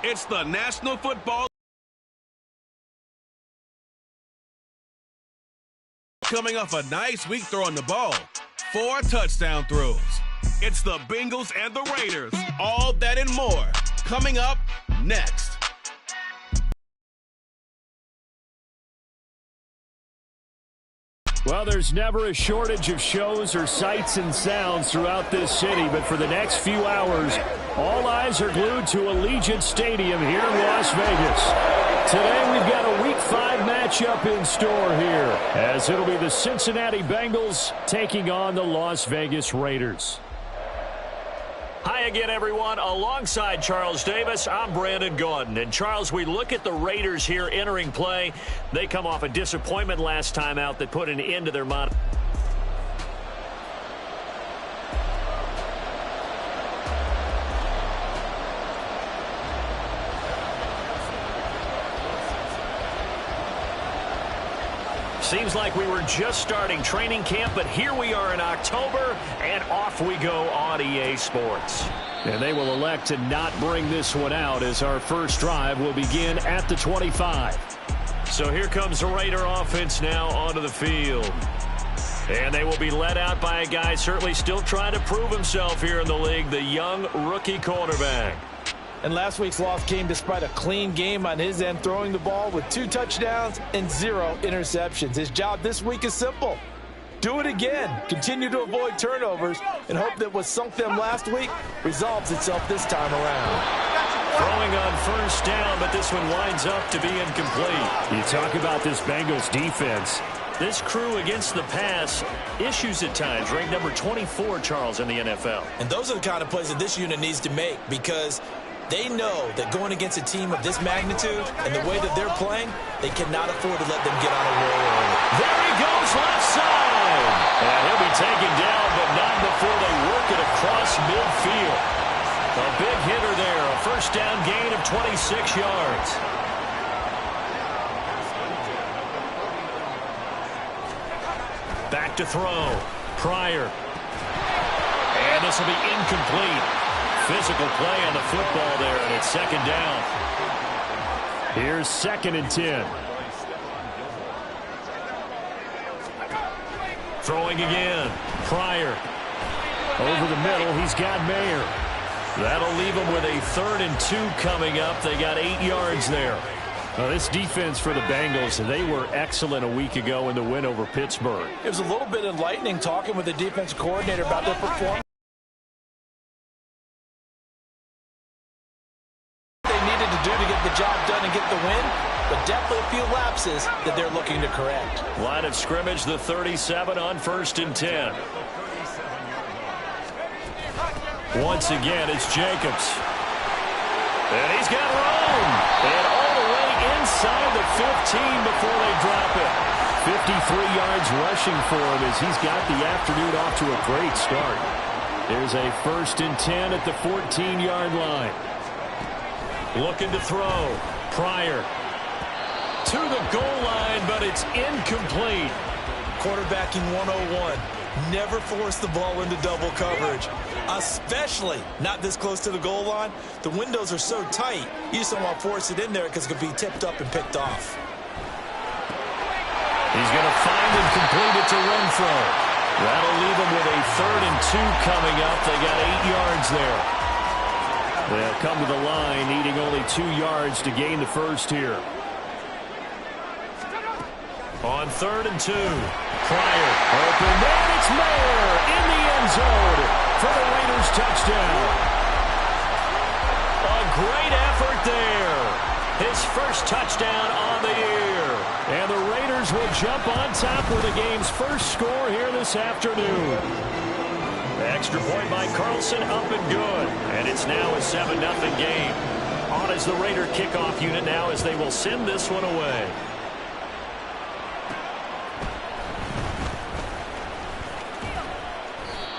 It's the National Football coming off a nice week throwing the ball. 4 touchdown throws. It's the Bengals and the Raiders. All that and more coming up next. Well, there's never a shortage of shows or sights and sounds throughout this city, but for the next few hours, all eyes are glued to Allegiant Stadium here in Las Vegas. Today, we've got a Week 5 matchup in store here, as it'll be the Cincinnati Bengals taking on the Las Vegas Raiders. Hi again, everyone. Alongside Charles Davis, I'm Brandon Gaudin. And, Charles, we look at the Raiders here entering play. They come off a disappointment last time out that put an end to their mod. Seems like we were just starting training camp, but here we are in October, and off we go on EA Sports. And they will elect to not bring this one out as our first drive will begin at the 25. So here comes the Raider offense now onto the field. And they will be led out by a guy certainly still trying to prove himself here in the league, the young rookie quarterback. And last week's loss came despite a clean game on his end, throwing the ball with 2 touchdowns and 0 interceptions. His job this week is simple. Do it again. Continue to avoid turnovers and hope that what sunk them last week resolves itself this time around. Throwing on first down, but this one winds up to be incomplete. You talk about this Bengals defense. This crew against the pass, issues at times, ranked number 24, Charles, in the NFL. And those are the kind of plays that this unit needs to make, because they know that going against a team of this magnitude and the way that they're playing, they cannot afford to let them get on a roll. There he goes, left side. And he'll be taken down, but not before they work it across midfield. A big hitter there, a first down gain of 26 yards. Back to throw. Pryor. And this will be incomplete. Physical play on the football there, and it's second down. Here's 2nd and 10. Throwing again. Pryor. Over the middle, he's got Mayer. That'll leave them with a 3rd and 2 coming up. They got 8 yards there. This defense for the Bengals, they were excellent a week ago in the win over Pittsburgh. It was a little bit enlightening talking with the defensive coordinator about their performance. Job done and get the win, but definitely a few lapses that they're looking to correct. Line of scrimmage, the 37 on 1st and 10. Once again, it's Jacobs. And he's got room. And all the way inside the 15 before they drop it. 53 yards rushing for him as he's got the afternoon off to a great start. There's a 1st and 10 at the 14-yard line. Looking to throw. Pryor to the goal line, but it's incomplete. Quarterbacking 101. Never force the ball into double coverage, especially not this close to the goal line. The windows are so tight, you just don't want to force it in there because it could be tipped up and picked off. He's going to find and complete it to Renfro. That'll leave him with a 3rd and 2 coming up. They got 8 yards there. They'll come to the line, needing only 2 yards to gain the first here. On 3rd and 2, Pryor open, and it's Mayer in the end zone for the Raiders touchdown. A great effort there. His first touchdown on the year. And the Raiders will jump on top with the game's first score here this afternoon. Extra point by Carlson, up and good. And it's now a 7-0 game. On as the Raider kickoff unit now as they will send this one away.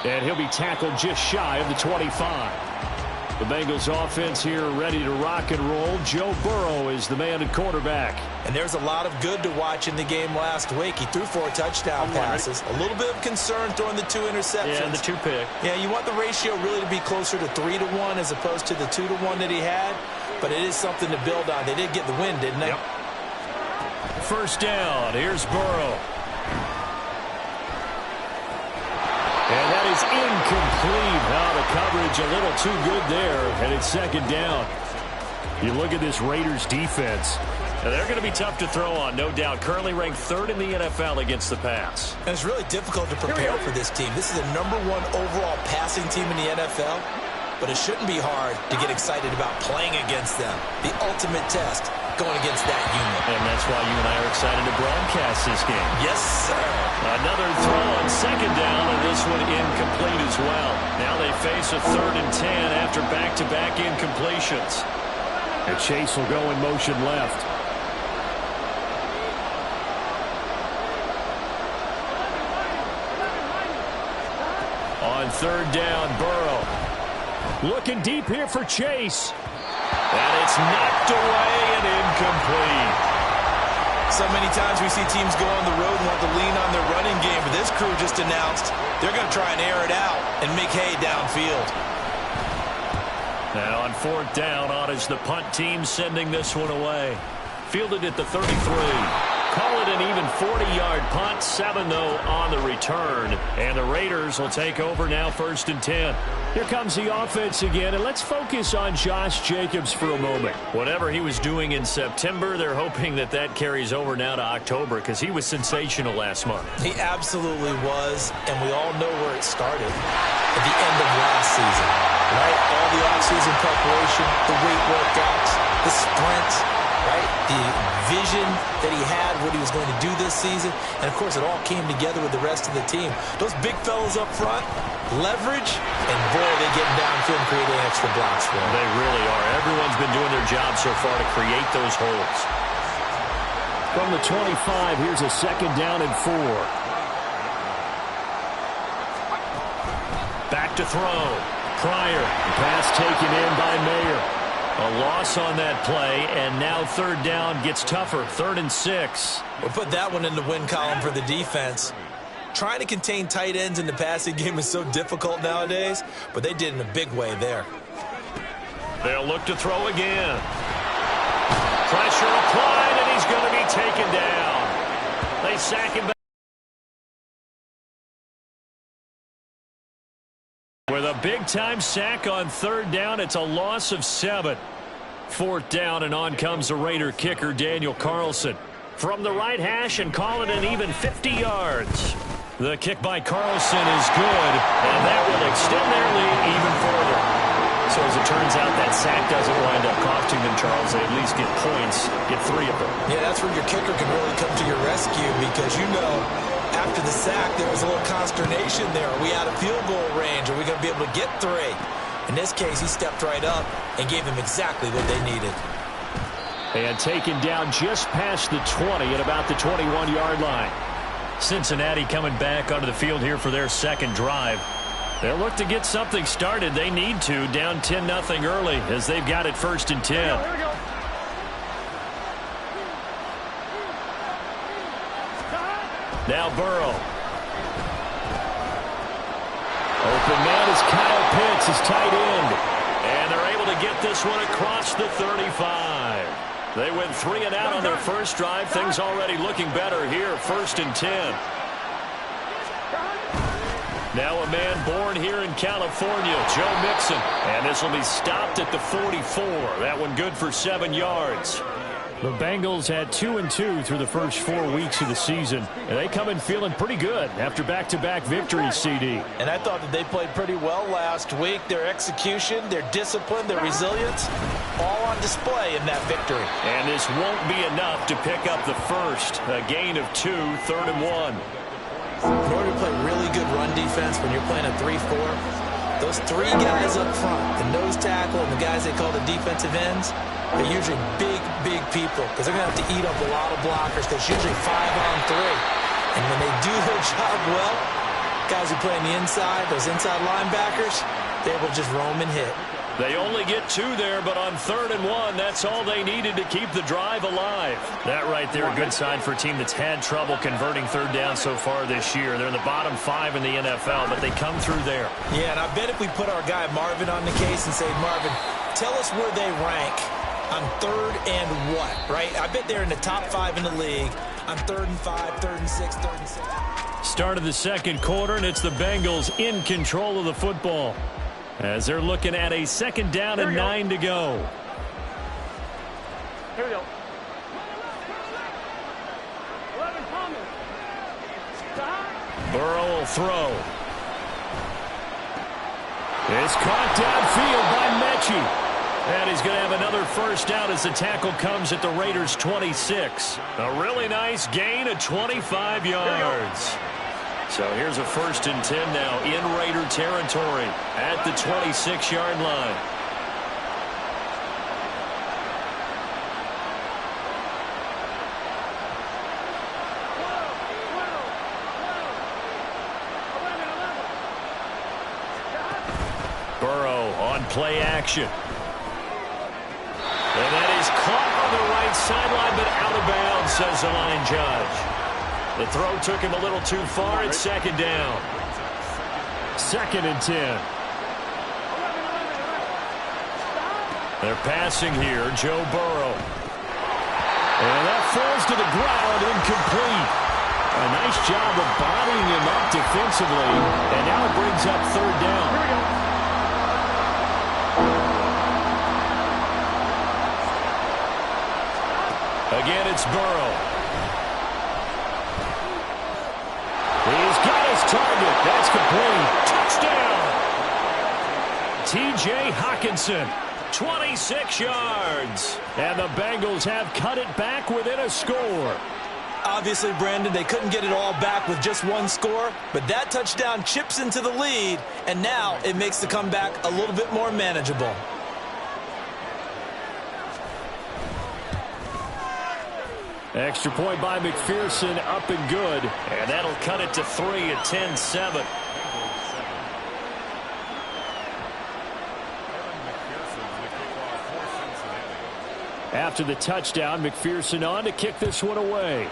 And he'll be tackled just shy of the 25. The Bengals offense here ready to rock and roll. Joe Burrow is the man at quarterback. And there's a lot of good to watch in the game last week. He threw 4 touchdown passes. A little bit of concern throwing the 2 interceptions. Yeah, and the 2 pick. Yeah, you want the ratio really to be closer to 3-1 as opposed to the 2-1 that he had. but it is something to build on. They did get the win, didn't they? Yep. First down. Here's Burrow. And that is incomplete. Now the coverage a little too good there, and it's second down. You look at this Raiders defense. Now they're going to be tough to throw on, no doubt. Currently ranked 3rd in the NFL against the pass. And it's really difficult to prepare for this team. This is the #1 overall passing team in the NFL, but it shouldn't be hard to get excited about playing against them. The ultimate test, going against that unit. And that's why you and I are excited to broadcast this game. Yes, sir. Another throw on second down, and this one incomplete as well. Now they face a 3rd and 10 after back-to-back incompletions. And Chase will go in motion left. On 3rd down, Burrow. Looking deep here for Chase. And it's knocked away and incomplete. So many times we see teams go on the road and want to lean on their running game, but this crew just announced they're going to try and air it out and make hay downfield. Now on 4th down, on is the punt team sending this one away. Fielded at the 33. Call it an even 40-yard punt. 7, though, on the return. And the Raiders will take over now 1st and 10. Here comes the offense again, and let's focus on Josh Jacobs for a moment. Whatever he was doing in September, they're hoping that that carries over now to October because he was sensational last month. He absolutely was, and we all know where it started. At the end of last season, right? All the offseason preparation, the weight workouts, the sprints, right? The vision that he had, what he was going to do this season. And, of course, it all came together with the rest of the team. Those big fellas up front, leverage, and, boy, they get downfield and creating extra blocks for them. They really are. Everyone's been doing their job so far to create those holes. From the 25, here's a 2nd down and 4. Back to throw. Pryor. Pass taken in by Mayer. A loss on that play, and now 3rd down gets tougher. 3rd and 6. We'll put that one in the win column for the defense. Trying to contain tight ends in the passing game is so difficult nowadays, but they did in a big way there. They'll look to throw again. Pressure applied, and he's going to be taken down. They sack him back. With a big-time sack on 3rd down, it's a loss of 7. 4th down, and on comes the Raider kicker, Daniel Carlson. From the right hash, and call it an even 50 yards. The kick by Carlson is good, and that will extend their lead even further. So as it turns out, that sack doesn't wind up costing them, Charles. They at least get points, get 3 of them. Yeah, that's where your kicker can really come to your rescue because, you know, after the sack, there was a little consternation there. Are we out of field goal range? Are we going to be able to get 3? In this case, he stepped right up and gave them exactly what they needed. And taken down just past the 20 at about the 21-yard line. Cincinnati coming back onto the field here for their 2nd drive. They'll look to get something started. They need to, down 10-0 early as they've got it 1st and 10. Here we go. Now Burrow. Open man is Kyle Pitts, his tight end. And they're able to get this one across the 35. They went 3 and out on their first drive. Things already looking better here, 1st and 10. Now a man born here in California, Joe Mixon. And this will be stopped at the 44. That one good for 7 yards. The Bengals had 2-2 through the first 4 weeks of the season, and they come in feeling pretty good after back-to-back victories, CD. And I thought that they played pretty well last week. Their execution, their discipline, their resilience, all on display in that victory. And this won't be enough to pick up the first. A gain of 2, 3rd and 1. In order to play really good run defense when you're playing a 3-4, those 3 guys up front, the nose tackle and the guys they call the defensive ends, they're usually big people because they're going to have to eat up a lot of blockers because it's usually 5-on-3. And when they do their job well, guys who play on the inside, those inside linebackers, they will just roam and hit. They only get 2 there, but on 3rd and 1, that's all they needed to keep the drive alive. That right there, a good sign for a team that's had trouble converting 3rd down so far this year. They're in the bottom 5 in the NFL, but they come through there. Yeah, and I bet if we put our guy Marvin on the case and say, Marvin, tell us where they rank on 3rd and what, right? I bet they're in the top 5 in the league on 3rd and 5, 3rd and 6, 3rd and 6. Start of the second quarter, and it's the Bengals in control of the football as they're looking at a 2nd down and 9 to go. Here we go. Burrow will throw. It's caught downfield by Mechie. And he's going to have another first down as the tackle comes at the Raiders' 26. A really nice gain of 25 yards. So here's a 1st and 10 now in Raider territory at the 26-yard line. Burrow on play action. And that is caught on the right sideline, but out of bounds, says the line judge. The throw took him a little too far. It's 2nd down. 2nd and 10. They're passing here, Joe Burrow. And that falls to the ground, incomplete. A nice job of bodying him up defensively. And now it brings up 3rd down. Here we go. Again, it's Burrow. He's got his target. That's complete. Touchdown. T.J. Hockenson, 26 yards. And the Bengals have cut it back within a score. Obviously, Brandon, they couldn't get it all back with just one score, but that touchdown chips into the lead, and now it makes the comeback a little bit more manageable. Extra point by McPherson, up and good. And that'll cut it to 3 at 10-7. After the touchdown, McPherson on to kick this one away.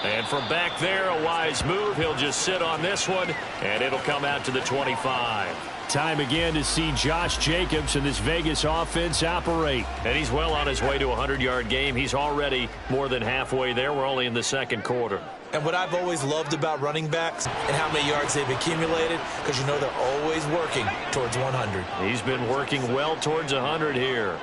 And from back there, a wise move. He'll just sit on this one, and it'll come out to the 25. Time again to see Josh Jacobs and this Vegas offense operate. And he's well on his way to a 100-yard game. He's already more than halfway there. We're only in the second quarter. And what I've always loved about running backs and how many yards they've accumulated, because you know they're always working towards 100. He's been working well towards 100 here.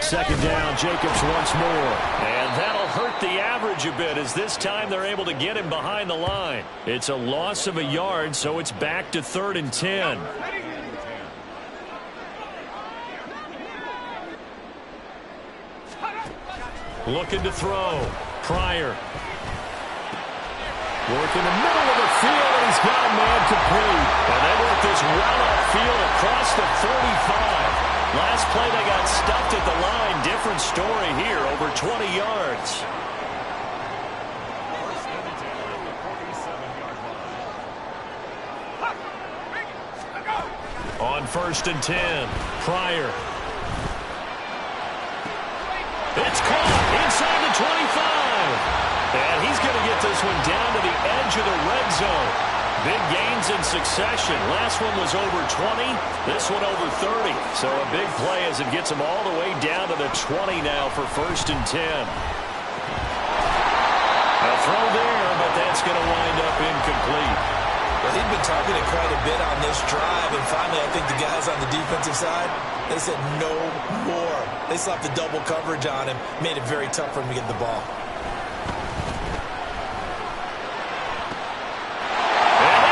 Second down, Jacobs once more. And that'll hurt the average a bit as this time they're able to get him behind the line. It's a loss of a yard, so it's back to 3rd and 10. Looking to throw. Pryor. Work in the middle of the field, and he's got a man complete. And they work this well upfield across the 45. Last play, they got stuffed at the line. Different story here, over 20 yards. On 1st and 10, Pryor. It's caught inside the 25. And he's going to get this one down to the edge of the red zone. Big gains in succession. Last one was over 20. This one over 30. So a big play as it gets him all the way down to the 20 now for 1st and 10. A throw there, but that's going to wind up incomplete. Well, he'd been targeted quite a bit on this drive, and finally I think the guys on the defensive side, they said no more. They slapped the double coverage on him, made it very tough for him to get the ball.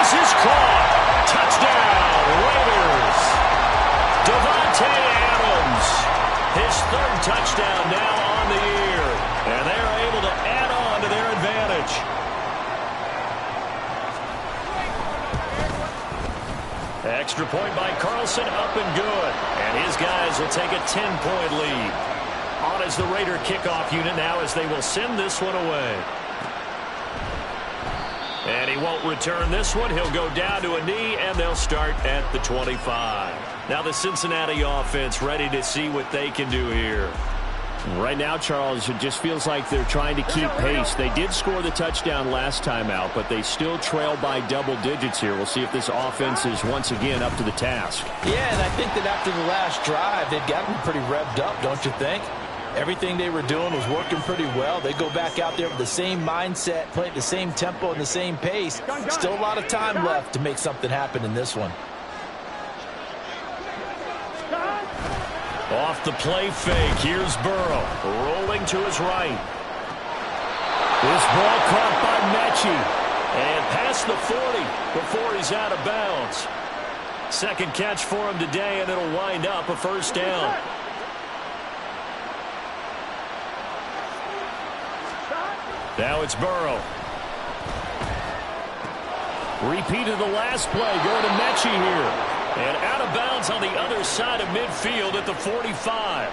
Is caught. Touchdown, Raiders. Davante Adams. His 3rd touchdown now on the year. And they're able to add on to their advantage. Extra point by Carlson, up and good. And his guys will take a 10-point lead. On as the Raider kickoff unit now as they will send this one away. And he won't return this one. He'll go down to a knee, and they'll start at the 25. Now the Cincinnati offense ready to see what they can do here. Right now, Charles, it just feels like they're trying to keep pace. They did score the touchdown last time out, but they still trail by double digits here. We'll see if this offense is once again up to the task. Yeah, and I think that after the last drive, they've gotten pretty revved up, don't you think? Everything they were doing was working pretty well. They go back out there with the same mindset, play at the same tempo and the same pace. Still a lot of time left to make something happen in this one. Off the play fake, here's Burrow, rolling to his right. This ball caught by Mechie. And past the 40 before he's out of bounds. Second catch for him today, and it'll wind up a first down. Now it's Burrow. Repeat of the last play, going to Mechie here. And out of bounds on the other side of midfield at the 45.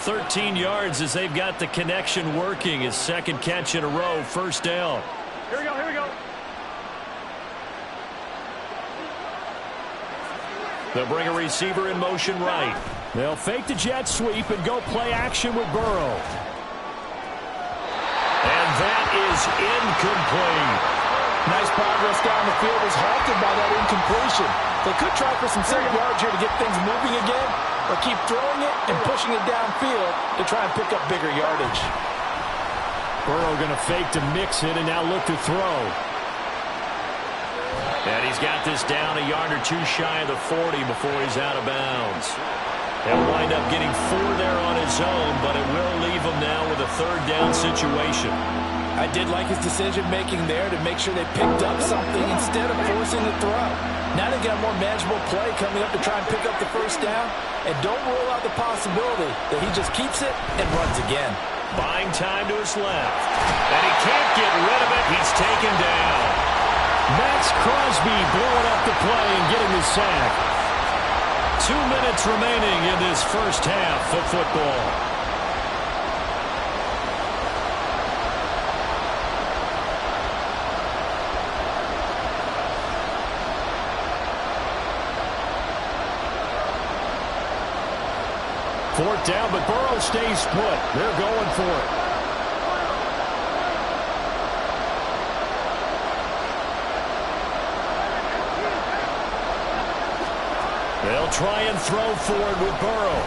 13 yards as they've got the connection working. His second catch in a row, first down. Here we go, here we go. They'll bring a receiver in motion right. They'll fake the jet sweep and go play action with Burrow. And that is incomplete. Nice progress down the field was halted by that incompletion. They could try for some 7 yards here to get things moving again, or keep throwing it and pushing it downfield to try and pick up bigger yardage. Burrow going to fake to mix it and now look to throw. And he's got this down a yard or two shy of the 40 before he's out of bounds. He'll wind up getting 4 there on his own, but it will leave him now with a third down situation. I did like his decision-making there to make sure they picked up something instead of forcing the throw. Now they got a more manageable play coming up to try and pick up the first down, and don't rule out the possibility that he just keeps it and runs again. Buying time to his left. And he can't get rid of it. He's taken down. Max Crosby blowing up the play and getting the sack. 2 minutes remaining in this first half of football. Fourth down, but Burrow stays put. They're going for it. They'll try and throw forward with Burrow.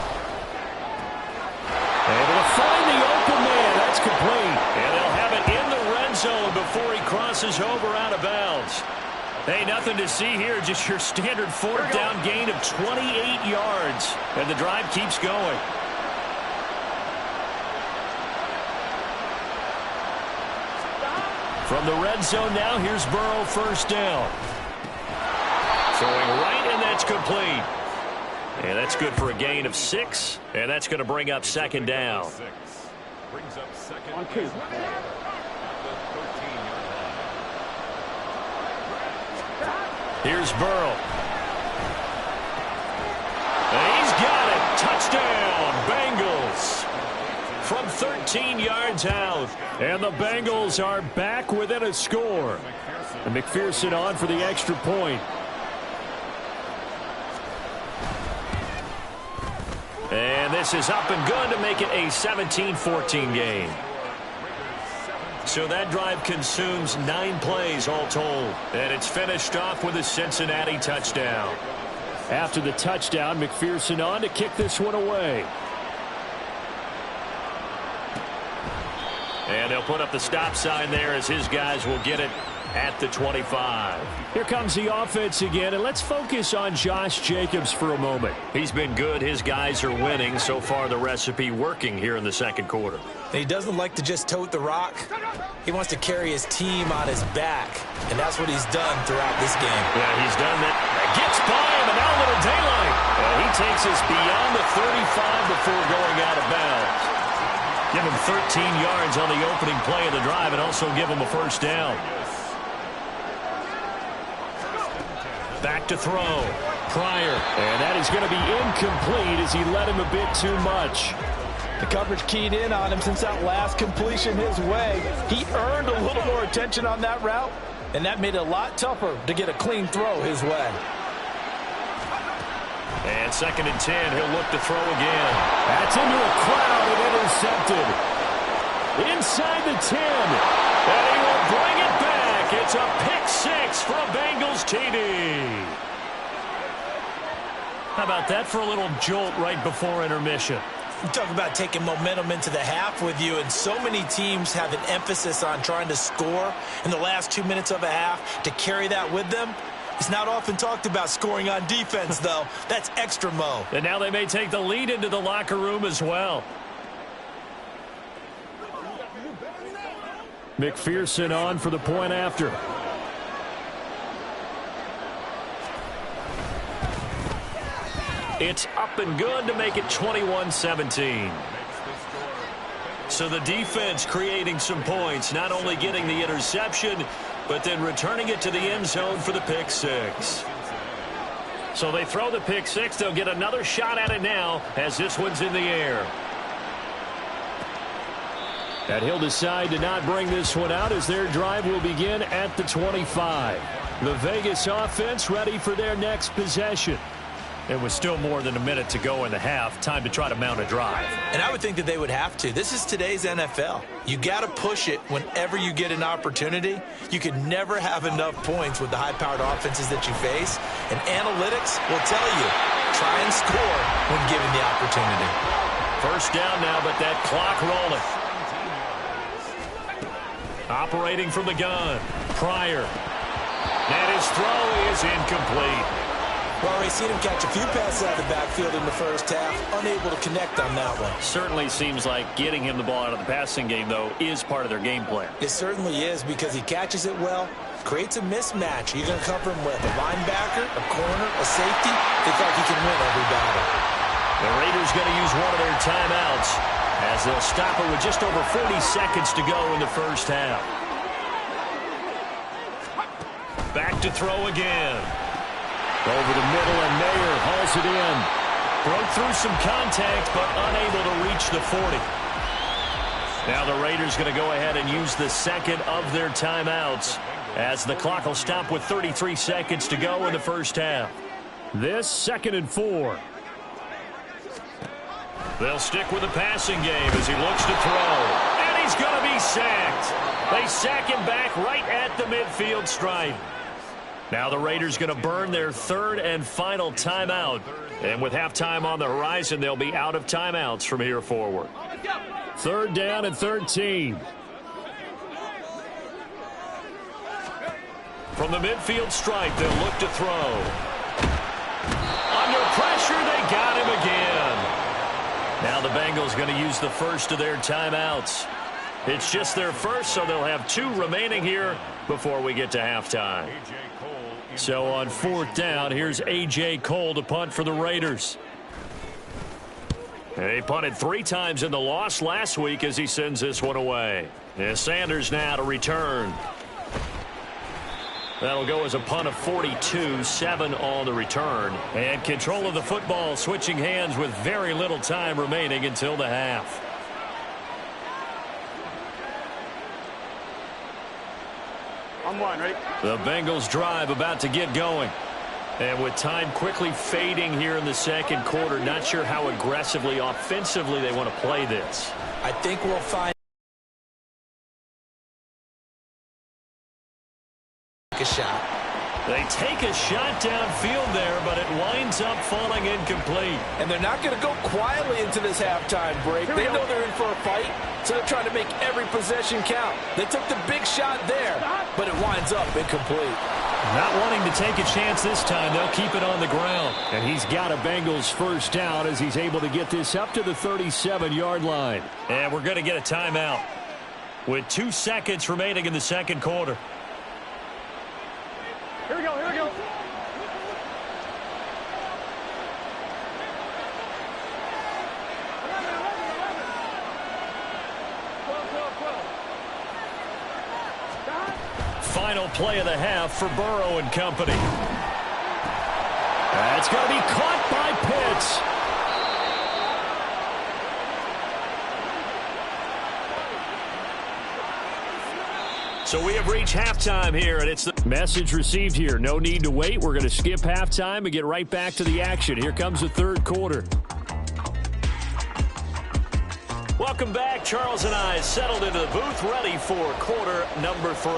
Able to find the open man. That's complete. And they'll have it in the red zone before he crosses over out of bounds. Hey, nothing to see here, just your standard fourth down gain of 28 yards. And the drive keeps going. From the red zone now, here's Burrow, first down. Throwing right, and that's complete. And that's good for a gain of 6, and that's going to bring up second down. Brings up second on 2. Here's Burrow. And he's got it. Touchdown, Bengals. From 13 yards out. And the Bengals are back within a score. And McPherson on for the extra point. And this is up and good to make it a 17-14 game. So that drive consumes 9 plays all told. And it's finished off with a Cincinnati touchdown. After the touchdown, McPherson on to kick this one away. And they'll put up the stop sign there as his guys will get it at the 25. Here comes the offense again, and let's focus on Josh Jacobs for a moment. He's been good. His guys are winning. So far, the recipe working here in the second quarter. He doesn't like to just tote the rock. He wants to carry his team on his back, and that's what he's done throughout this game. Yeah, he's done that. Gets by him, and now a little daylight. And he takes us beyond the 35 before going out of bounds. Give him 13 yards on the opening play of the drive and also give him a first down. Back to throw. Pryor. And that is going to be incomplete as he led him a bit too much. The coverage keyed in on him since that last completion his way. He earned a little more attention on that route, and that made it a lot tougher to get a clean throw his way. And 2nd and 10, he'll look to throw again. That's into a crowd and intercepted. Inside the 10. And he will bring it back. It's a pick 6 for a Bengals TD. How about that for a little jolt right before intermission? You talk about taking momentum into the half with you, and so many teams have an emphasis on trying to score in the last 2 minutes of a half to carry that with them. It's not often talked about scoring on defense, though. That's extra mo. And now they may take the lead into the locker room as well. McPherson on for the point after. It's up and good to make it 21-17. So the defense creating some points, not only getting the interception, but then returning it to the end zone for the pick 6. So they throw the pick 6. They'll get another shot at it now as this one's in the air. And he'll decide to not bring this one out as their drive will begin at the 25. The Vegas offense ready for their next possession. It was still more than a minute to go in the half. Time to try to mount a drive. And I would think that they would have to. This is today's NFL. You got to push it whenever you get an opportunity. You can never have enough points with the high-powered offenses that you face. And analytics will tell you, try and score when given the opportunity. First down now, but that clock rolling. Operating from the gun. Pryor. And his throw is incomplete. Well, we've seen him catch a few passes out of the backfield in the first half, unable to connect on that one. Certainly seems like getting him the ball out of the passing game, though, is part of their game plan. It certainly is because he catches it well, creates a mismatch. You're going to cover him with a linebacker, a corner, a safety. They thought he can win every battle. The Raiders going to use one of their timeouts as they'll stop it with just over 40 seconds to go in the first half. Back to throw again. Over the middle, and Mayer hauls it in. Broke through some contact, but unable to reach the 40. Now the Raiders going to go ahead and use the second of their timeouts as the clock will stop with 33 seconds to go in the first half. This 2nd and 4. They'll stick with the passing game as he looks to throw. And he's going to be sacked. They sack him back right at the midfield stripe. Now the Raiders going to burn their 3rd and final timeout. And with halftime on the horizon, they'll be out of timeouts from here forward. 3rd down and 13. From the midfield stripe, they'll look to throw. Under pressure, they got him again. Now the Bengals going to use the first of their timeouts. It's just their first, so they'll have 2 remaining here before we get to halftime. So on 4th down, here's A.J. Cole to punt for the Raiders. And he punted 3 times in the loss last week as he sends this one away. And Sanders now to return. That'll go as a punt of 42, 7 on the return. And control of the football switching hands with very little time remaining until the half. On one, right? The Bengals drive about to get going. And with time quickly fading here in the second quarter, not sure how aggressively, offensively they want to play this. I think we'll find a shot. They take a shot downfield there, but it winds up falling incomplete. And they're not going to go quietly into this halftime break. They know they're in for a fight, so they're trying to make every possession count. They took the big shot there, but it winds up incomplete. Not wanting to take a chance this time, they'll keep it on the ground. And he's got a Bengals first down as he's able to get this up to the 37-yard line. And we're going to get a timeout with 2 seconds remaining in the second quarter. Here we go, here we go. Final play of the half for Burrow and company. That's going to be caught by Pitts. So we have reached halftime here, and it's the message received here. No need to wait. We're going to skip halftime and get right back to the action. Here comes the third quarter. Welcome back. Charles and I settled into the booth, ready for quarter number 3.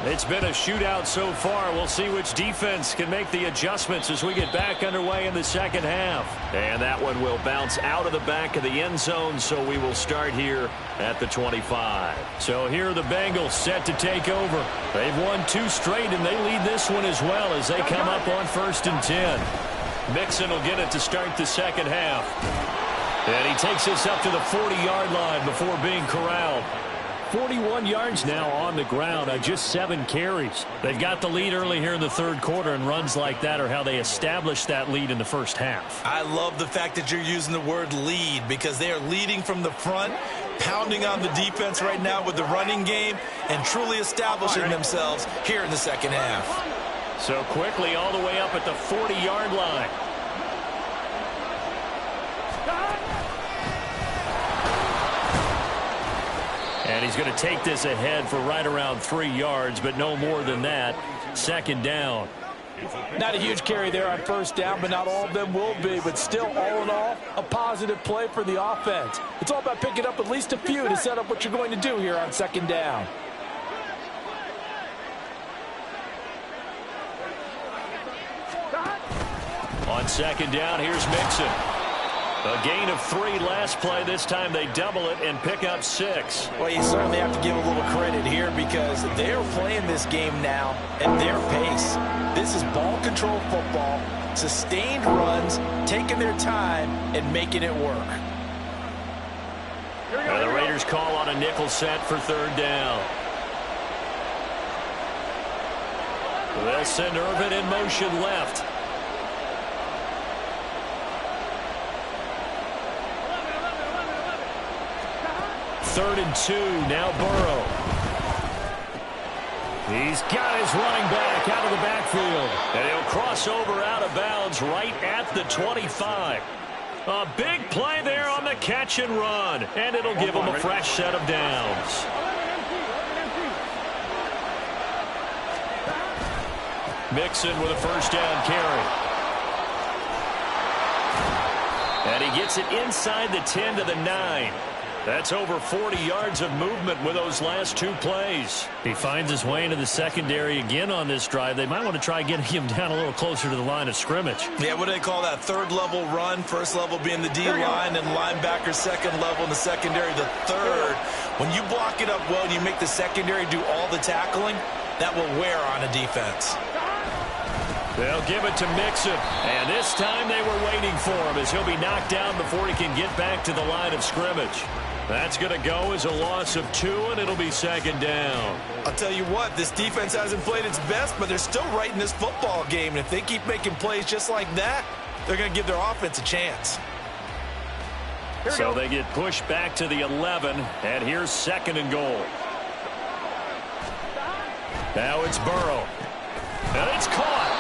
It's been a shootout so far. We'll see which defense can make the adjustments as we get back underway in the second half. And that one will bounce out of the back of the end zone, so we will start here at the 25. So here are the Bengals set to take over. They've won 2 straight, and they lead this one as well as they come up on 1st and 10. Mixon will get it to start the second half. And he takes this up to the 40-yard line before being corralled. 41 yards now on the ground on just 7 carries. They've got the lead early here in the third quarter, and runs like that are how they established that lead in the first half. I love the fact that you're using the word lead, because they are leading from the front, pounding on the defense right now with the running game, and truly establishing themselves here in the second half. So quickly all the way up at the 40-yard line. And he's going to take this ahead for right around 3 yards, but no more than that. Second down. Not a huge carry there on first down, but not all of them will be. But still, all in all, a positive play for the offense. It's all about picking up at least a few to set up what you're going to do here on second down. On second down, here's Mixon. A gain of 3 last play. This time they double it and pick up 6. Well, you certainly have to give a little credit here, because they're playing this game now at their pace. This is ball control football, sustained runs, taking their time and making it work. And the Raiders call on a nickel set for third down. They'll send Irvin in motion left. Third and 2, now Burrow. He's got his running back out of the backfield. And he'll cross over out of bounds right at the 25. A big play there on the catch and run. And it'll give him a fresh set of downs. Mixon with a first down carry. And he gets it inside the 10 to the 9. That's over 40 yards of movement with those last 2 plays. He finds his way into the secondary again on this drive. They might want to try getting him down a little closer to the line of scrimmage. Yeah, what do they call that? Third level run. First level being the D-line, and linebacker second level in the secondary, the third. When you block it up well and you make the secondary do all the tackling, that will wear on a defense. They'll give it to Mixon. And this time they were waiting for him, as he'll be knocked down before he can get back to the line of scrimmage. That's going to go as a loss of 2, and it'll be second down. I'll tell you what, this defense hasn't played its best, but they're still right in this football game. And if they keep making plays just like that, they're going to give their offense a chance. So they get pushed back to the 11, and here's second and goal. Now it's Burrow. And it's caught.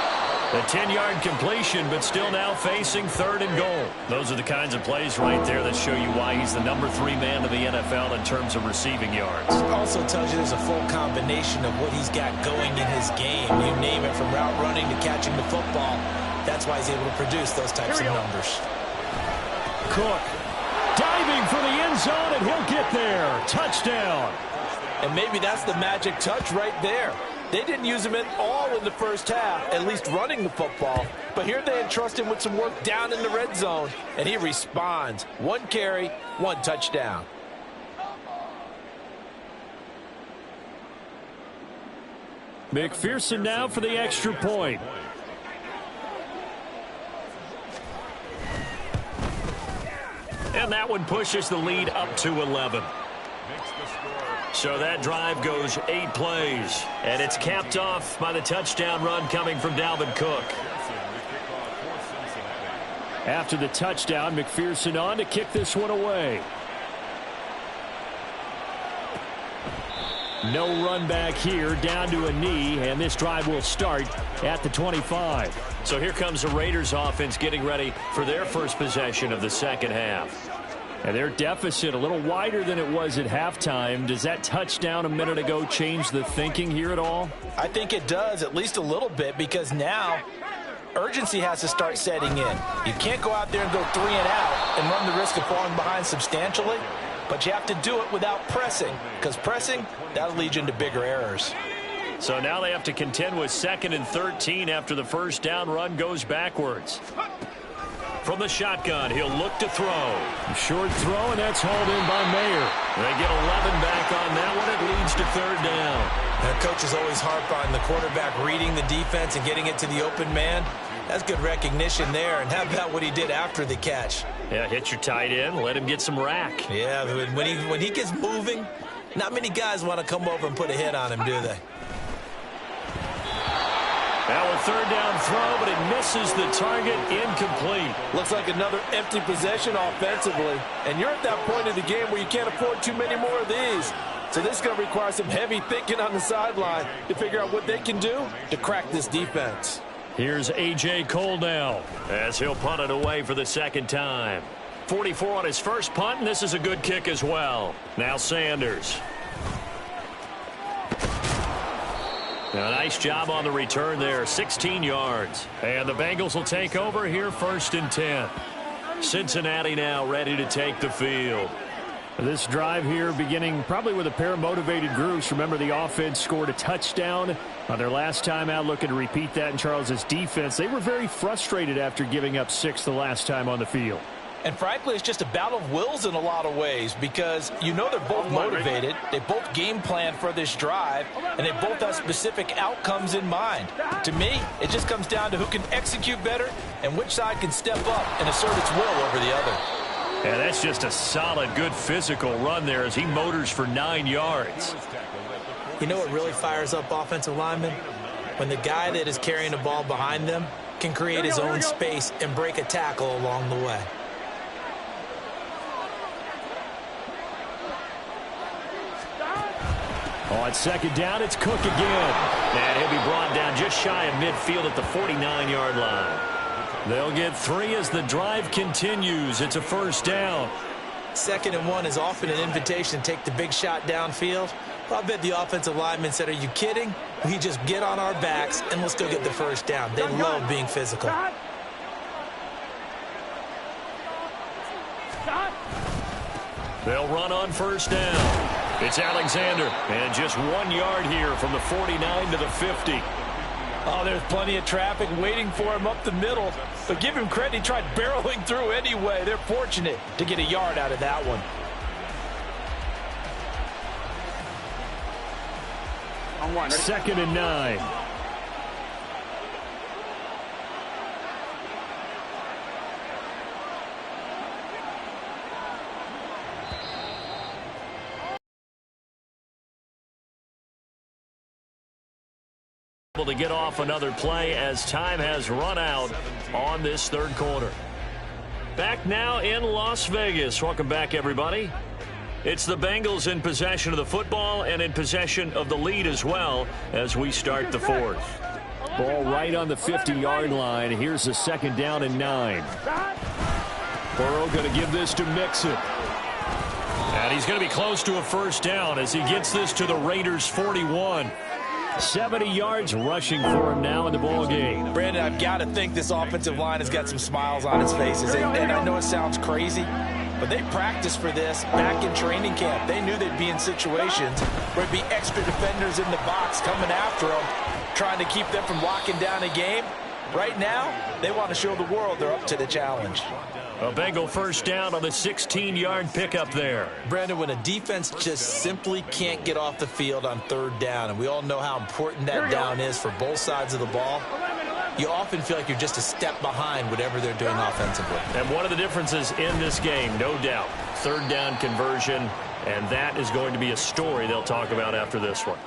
A 10-yard completion, but still now facing third and goal. Those are the kinds of plays right there that show you why he's the number 3 man in the NFL in terms of receiving yards. It also tells you there's a full combination of what he's got going in his game. You name it, from route running to catching the football. That's why he's able to produce those types of numbers. Cook diving for the end zone, and he'll get there. Touchdown. And maybe that's the magic touch right there. They didn't use him at all in the first half, at least running the football. But here they entrust him with some work down in the red zone, and he responds. 1 carry, 1 touchdown. McPherson now for the extra point. And that one pushes the lead up to 11. So that drive goes 8 plays. And it's capped off by the touchdown run coming from Dalvin Cook. After the touchdown, McPherson on to kick this one away. No run back here, down to a knee, and this drive will start at the 25. So here comes the Raiders offense getting ready for their first possession of the second half. And their deficit a little wider than it was at halftime. Does that touchdown a minute ago change the thinking here at all? I think it does, at least a little bit, because now urgency has to start setting in. You can't go out there and go 3 and out and run the risk of falling behind substantially, but you have to do it without pressing, because pressing, that'll lead you into bigger errors. So now they have to contend with 2nd and 13 after the first down run goes backwards. From the shotgun, he'll look to throw. Short throw, and that's hauled in by Mayer. They get 11 back on that one. It leads to 3rd down. Their coaches always harp on the quarterback reading the defense and getting it to the open man. That's good recognition there. And how about what he did after the catch? Yeah, hit your tight end, let him get some rack. Yeah, when he gets moving, not many guys want to come over and put a hit on him, do they? Now a 3rd down throw, but it misses the target, incomplete. Looks like another empty possession offensively. And you're at that point of the game where you can't afford too many more of these. So this is going to require some heavy thinking on the sideline to figure out what they can do to crack this defense. Here's A.J. Cole now as he'll punt it away for the 2nd time. 44 on his first punt, and this is a good kick as well. Now Sanders. A nice job on the return there, 16 yards. And the Bengals will take over here 1st and 10. Cincinnati now ready to take the field. This drive here beginning probably with a pair of motivated groups. Remember, the offense scored a touchdown on their last time out, looking to repeat that in Charles' defense. They were very frustrated after giving up 6 the last time on the field. And frankly, it's just a battle of wills in a lot of ways, because you know they're both motivated. They both game plan for this drive, and they both have specific outcomes in mind. To me, it just comes down to who can execute better and which side can step up and assert its will over the other. And that's just a solid, good physical run there as he motors for 9 yards. You know what really fires up offensive linemen? When the guy that is carrying the ball behind them can create his own space and break a tackle along the way. On 2nd down, it's Cook again. And he'll be brought down just shy of midfield at the 49-yard line. They'll get 3 as the drive continues. It's a 1st down. 2nd and 1 is often an invitation to take the big shot downfield. Well, I bet the offensive lineman said, are you kidding? We just get on our backs and let's go get the 1st down. They love being physical. They'll run on 1st down. It's Alexander, and just 1 yard here from the 49 to the 50. Oh, there's plenty of traffic waiting for him up the middle. But give him credit, he tried barreling through anyway. They're fortunate to get a yard out of that one. On 1. 2nd and 9. To get off another play as time has run out on this 3rd quarter. Back now in Las Vegas. Welcome back, everybody. It's the Bengals in possession of the football and in possession of the lead as well as we start the 4th. Ball right on the 50-yard line. Here's the 2nd down and 9. Burrow going to give this to Mixon. And he's going to be close to a 1st down as he gets this to the Raiders' 41. 70 yards rushing for him now in the ball game. Brandon, I've got to think this offensive line has got some smiles on its faces. And I know it sounds crazy, but they practiced for this back in training camp. They knew they'd be in situations where there'd be extra defenders in the box coming after them, trying to keep them from locking down a game. Right now, they want to show the world they're up to the challenge. A Bengal 1st down on the 16-yard pickup there. Brandon, when a defense just simply can't get off the field on 3rd down, and we all know how important that down is for both sides of the ball, you often feel like you're just a step behind whatever they're doing offensively. And one of the differences in this game, no doubt, 3rd down conversion, and that is going to be a story they'll talk about after this one.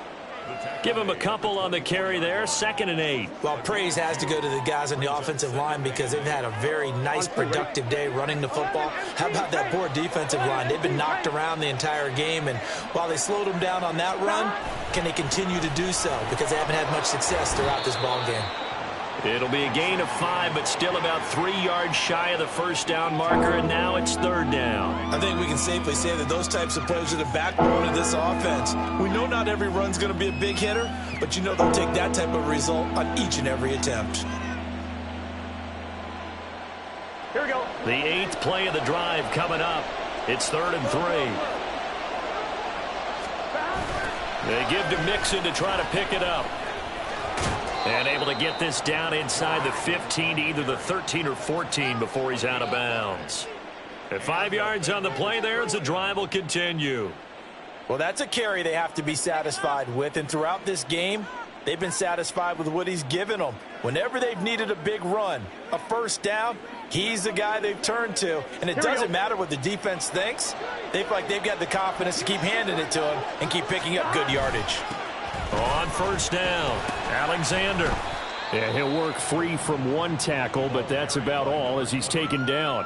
Give him a couple on the carry there, 2nd and 8. Well, praise has to go to the guys on the offensive line because they've had a very nice, productive day running the football. How about that poor defensive line? They've been knocked around the entire game, and while they slowed them down on that run, can they continue to do so? Because they haven't had much success throughout this ball game. It'll be a gain of 5, but still about 3 yards shy of the first down marker, and now it's third down. I think we can safely say that those types of plays are the backbone of this offense. We know not every run's going to be a big hitter, but you know they'll take that type of result on each and every attempt. Here we go. The 8th play of the drive coming up. It's 3rd and 3. They give to Mixon to try to pick it up. And able to get this down inside the 15 to either the 13 or 14 before he's out of bounds. At 5 yards on the play there as the drive will continue. Well, that's a carry they have to be satisfied with, and throughout this game, they've been satisfied with what he's given them. Whenever they've needed a big run, a first down, he's the guy they've turned to. And it doesn't matter what the defense thinks. They feel like they've got the confidence to keep handing it to him and keep picking up good yardage. On first down, Alexander. Yeah, he'll work free from one tackle, but that's about all as he's taken down.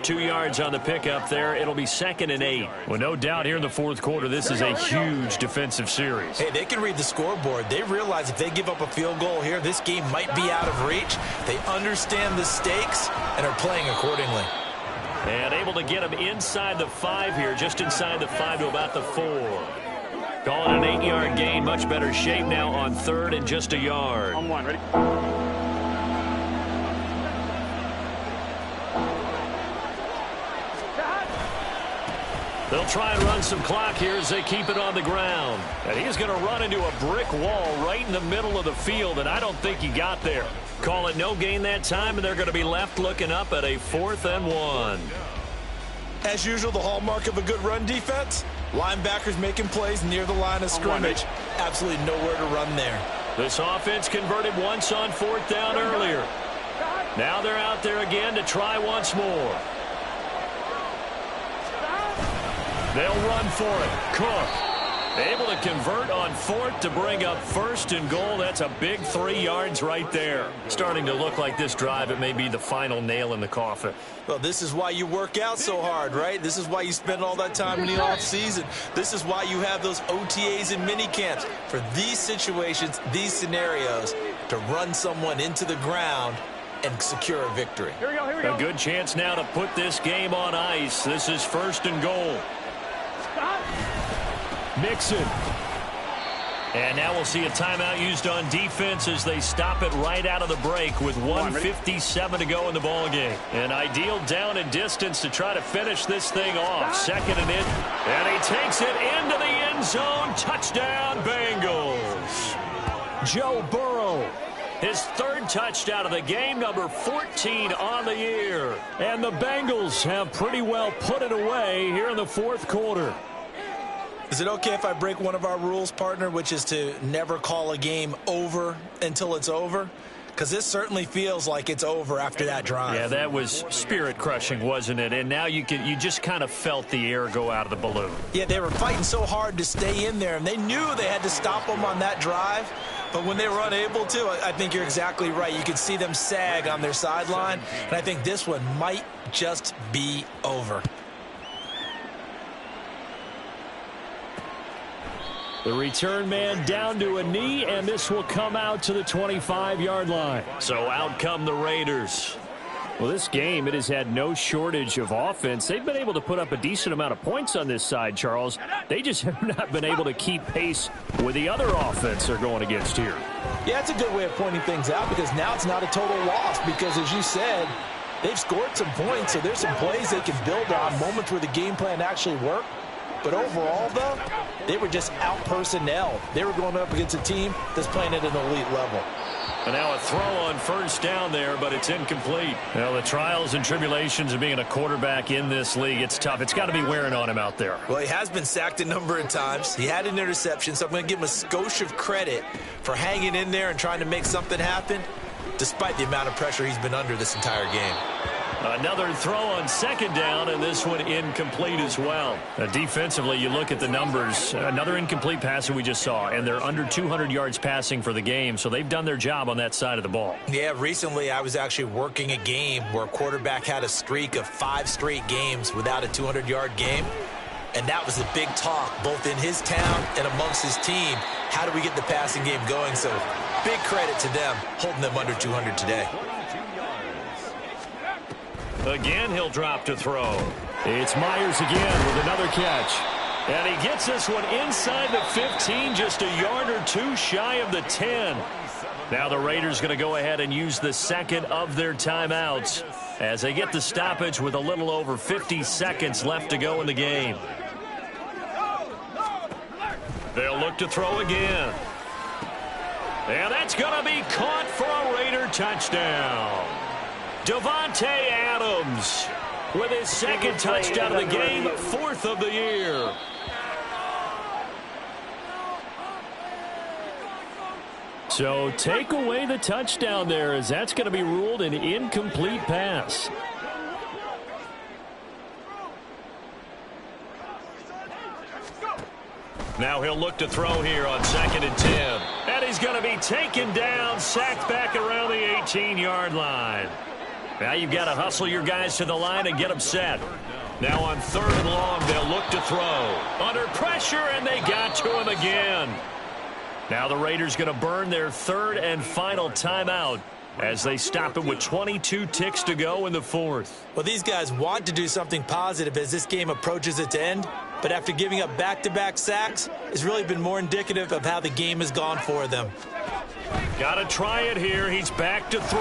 2 yards on the pickup there. It'll be 2nd and 8. Well, no doubt here in the fourth quarter, this is a huge defensive series. Hey, they can read the scoreboard. They realize if they give up a field goal here, this game might be out of reach. They understand the stakes and are playing accordingly. And able to get him inside the 5 here, just inside the 5 to about the 4. Calling an 8-yard gain. Much better shape now on 3rd and just a yard. On 1, ready? They'll try and run some clock here as they keep it on the ground. And he's going to run into a brick wall right in the middle of the field, and I don't think he got there. Call it no gain that time, and they're going to be left looking up at a 4th and 1. As usual, the hallmark of a good run defense, linebackers making plays near the line of scrimmage. Absolutely nowhere to run there. This offense converted once on 4th down earlier. Now they're out there again to try once more. They'll run for it. Cook able to convert on 4th to bring up 1st and goal. That's a big 3 yards right there. Starting to look like this drive, it may be the final nail in the coffin. Well, this is why you work out so hard, right? This is why you spend all that time in the offseason. This is why you have those OTAs and mini camps. For these situations, these scenarios, to run someone into the ground and secure a victory. Here we go, here we go. A good chance now to put this game on ice. This is 1st and goal. Mixon. And now we'll see a timeout used on defense as they stop it right out of the break with 1:57 to go in the ballgame. An ideal down and distance to try to finish this thing off. 2nd and in. And he takes it into the end zone. Touchdown, Bengals. Joe Burrow. His 3rd touchdown of the game, number 14 on the year. And the Bengals have pretty well put it away here in the fourth quarter. Is it okay if I break one of our rules, partner, which is to never call a game over until it's over? Because this certainly feels like it's over after that drive. Yeah, that was spirit-crushing, wasn't it? And now you just kind of felt the air go out of the balloon. Yeah, they were fighting so hard to stay in there, and they knew they had to stop them on that drive. But when they were unable to, I think you're exactly right. You could see them sag on their sideline, and I think this one might just be over. The return man down to a knee, and this will come out to the 25-yard line. So out come the Raiders. Well, this game, it has had no shortage of offense. They've been able to put up a decent amount of points on this side, Charles. They just have not been able to keep pace with the other offense they're going against here. Yeah, it's a good way of pointing things out because now it's not a total loss because, as you said, they've scored some points, so there's some plays they can build on, moments where the game plan actually worked. But overall, though, they were just out-personnel. They were going up against a team that's playing at an elite level. And now a throw on 1st down there, but it's incomplete. Well, the trials and tribulations of being a quarterback in this league, it's tough. It's got to be wearing on him out there. Well, he has been sacked a number of times. He had an interception, so I'm going to give him a skosh of credit for hanging in there and trying to make something happen, despite the amount of pressure he's been under this entire game. Another throw on 2nd down, and this one incomplete as well. Defensively, you look at the numbers. Another incomplete pass that we just saw, and they're under 200 yards passing for the game, so they've done their job on that side of the ball. Yeah, recently I was actually working a game where a quarterback had a streak of 5 straight games without a 200-yard game, and that was a big talk both in his town and amongst his team. How do we get the passing game going? So Big credit to them, holding them under 200 today. Again, he'll drop to throw. It's Myers again with another catch. And he gets this one inside the 15, just a yard or two shy of the 10. Now the Raiders going to go ahead and use the second of their timeouts as they get the stoppage with a little over 50 seconds left to go in the game. They'll look to throw again. And that's going to be caught for a Raider touchdown. Davante Adams with his second touchdown of the game, 4th of the year. So take away the touchdown there, as that's going to be ruled an incomplete pass. Now he'll look to throw here on 2nd and 10. And he's going to be taken down, sacked back around the 18-yard line. Now you've got to hustle your guys to the line and get them set. Now on 3rd and long, they'll look to throw. Under pressure, and they got to him again. Now the Raiders going to burn their 3rd and final timeout as they stop it with 22 ticks to go in the 4th. Well, these guys want to do something positive as this game approaches its end, but after giving up back-to-back sacks, it's really been more indicative of how the game has gone for them. Got to try it here. He's back to throw.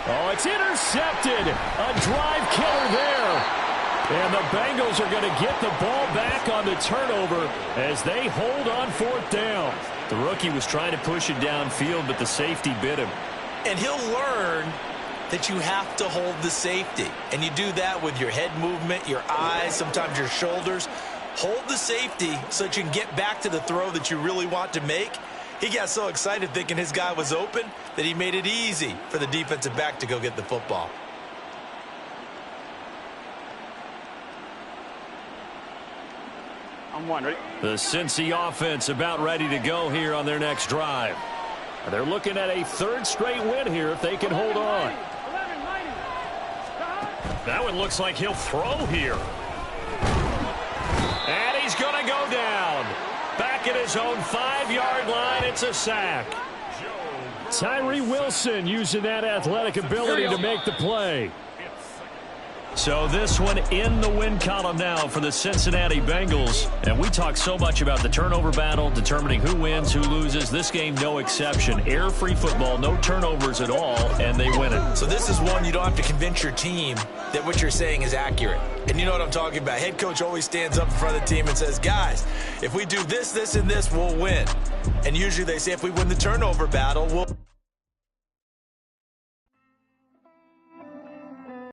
Oh, it's intercepted. A drive killer there. And the Bengals are going to get the ball back on the turnover as they hold on 4th down. The rookie was trying to push it downfield, but the safety bit him. And he'll learn that you have to hold the safety. And you do that with your head movement, your eyes, sometimes your shoulders. Hold the safety so that you can get back to the throw that you really want to make. He got so excited thinking his guy was open that he made it easy for the defensive back to go get the football. I'm one, ready? The Cincy offense about ready to go here on their next drive. They're looking at a 3rd straight win here if they can hold on. That one looks like he'll throw here. And he's going to go down. Back at his own 5-yard line, it's a sack. Tyree Wilson using that athletic ability to make the play. So this one in the win column now for the Cincinnati Bengals. And we talk so much about the turnover battle, determining who wins, who loses. This game, no exception. Air-free football, no turnovers at all, and they win it. So this is one you don't have to convince your team that what you're saying is accurate. And you know what I'm talking about. Head coach always stands up in front of the team and says, guys, if we do this, this, and this, we'll win. And usually they say if we win the turnover battle, we'll...